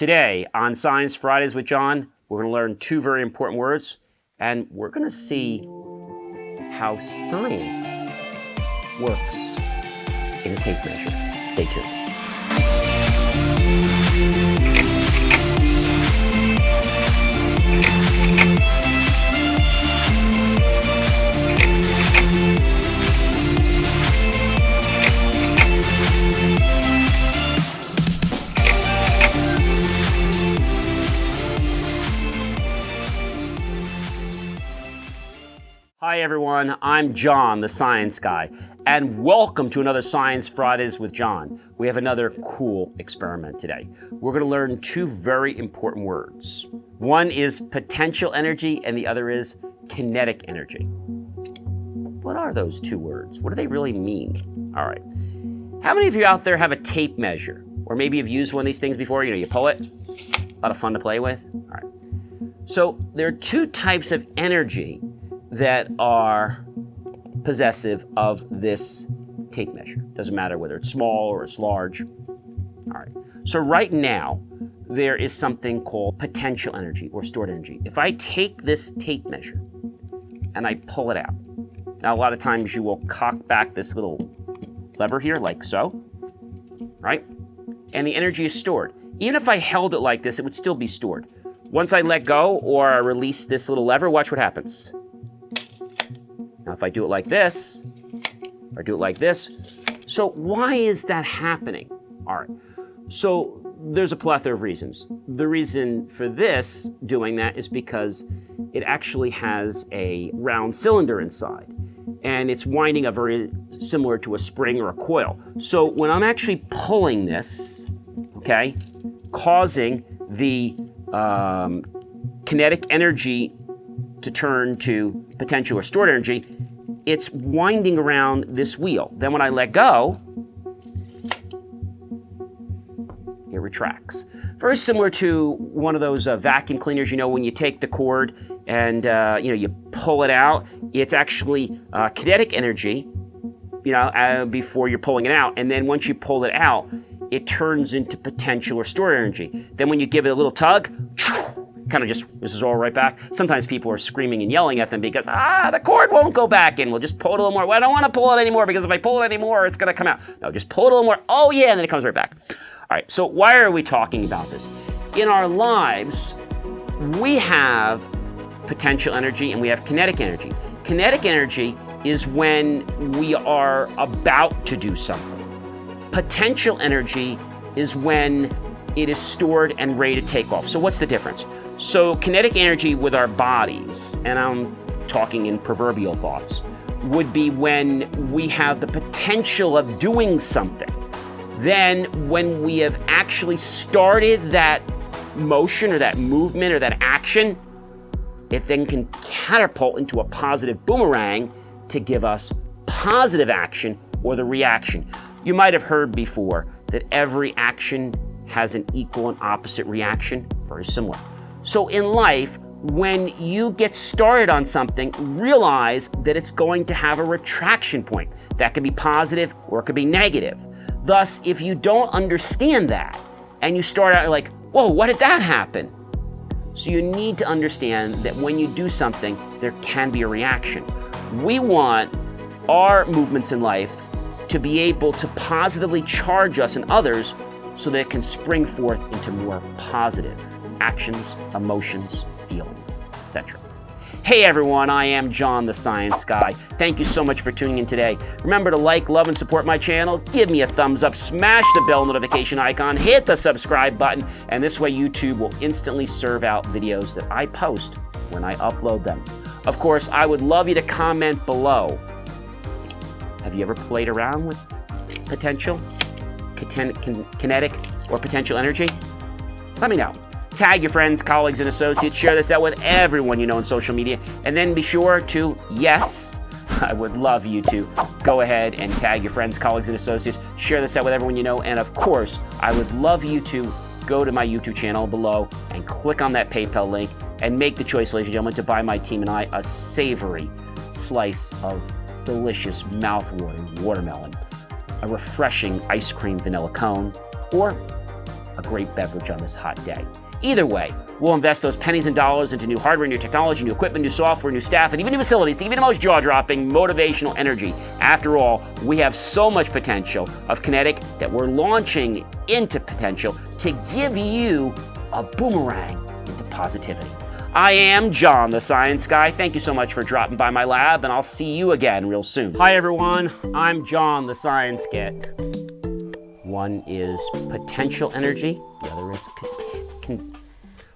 Today on Science Fridays with John, we're going to learn two very important words, and we're going to see how science works in a tape measure. Stay tuned. Hi everyone, I'm John, the science guy, and welcome to another Science Fridays with John. We have another cool experiment today. We're going to learn two very important words. One is potential energy and the other is kinetic energy. What are those two words? What do they really mean? All right. How many of you out there have a tape measure? Or maybe you've used one of these things before, you pull it? A lot of fun to play with? All right. So there are two types of energy that are possessive of this tape measure. Doesn't matter whether it's small or it's large. All right. So right now, there is something called potential energy or stored energy. If I take this tape measure and I pull it out, now a lot of times you will cock back this little lever here like so, right? And the energy is stored. Even if I held it like this, it would still be stored. Once I let go or I release this little lever, watch what happens. Now, if I do it like this, or do it like this, so why is that happening? All right, so there's a plethora of reasons. The reason for this doing that is because it actually has a round cylinder inside, and it's winding up very similar to a spring or a coil. So when I'm actually pulling this, okay, causing the kinetic energy to turn to potential or stored energy, it's winding around this wheel. Then when I let go, it retracts. Very similar to one of those vacuum cleaners, when you take the cord and you pull it out, it's actually kinetic energy, before you're pulling it out. And then once you pull it out, it turns into potential or stored energy. Then when you give it a little tug, kind of just, this is all right back. Sometimes people are screaming and yelling at them because, the cord won't go back in. We'll just pull it a little more. Well, I don't want to pull it anymore because if I pull it anymore, it's going to come out. No, just pull it a little more. Oh yeah, and then it comes right back. All right, so why are we talking about this? In our lives, we have potential energy and we have kinetic energy. Kinetic energy is when we are about to do something. Potential energy is when it is stored and ready to take off. So what's the difference? So kinetic energy with our bodies, and I'm talking in proverbial thoughts, would be when we have the potential of doing something. Then when we have actually started that motion or that movement or that action, it then can catapult into a positive boomerang to give us positive action or the reaction. You might have heard before that every action has an equal and opposite reaction. Very similar. So in life, when you get started on something, realize that it's going to have a retraction point. That could be positive or it could be negative. Thus, if you don't understand that and you start out like, whoa, what did that happen? So you need to understand that when you do something, there can be a reaction. We want our movements in life to be able to positively charge us and others so that it can spring forth into more positive actions, emotions, feelings, etc. Hey everyone, I am John the Science Guy. Thank you so much for tuning in today. Remember to like, love, and support my channel. Give me a thumbs up, smash the bell notification icon, hit the subscribe button, and this way YouTube will instantly serve out videos that I post when I upload them. Of course, I would love you to comment below. Have you ever played around with potential, kinetic, or potential energy? Let me know. Tag your friends, colleagues, and associates. Share this out with everyone you know on social media. And then be sure to, yes, I would love you to go ahead and tag your friends, colleagues, and associates. Share this out with everyone you know. And of course, I would love you to go to my YouTube channel below and click on that PayPal link and make the choice, ladies and gentlemen, to buy my team and I a savory slice of delicious mouth-watering watermelon, a refreshing ice cream vanilla cone, or a great beverage on this hot day. Either way, we'll invest those pennies and dollars into new hardware, new technology, new equipment, new software, new staff, and even new facilities to give you the most jaw-dropping, motivational energy. After all, we have so much potential of Kinetic that we're launching into potential to give you a boomerang into positivity. I am John, the Science Guy. Thank you so much for dropping by my lab, and I'll see you again real soon. Hi, everyone. I'm John, the Science Guy. One is potential energy, the other is potential.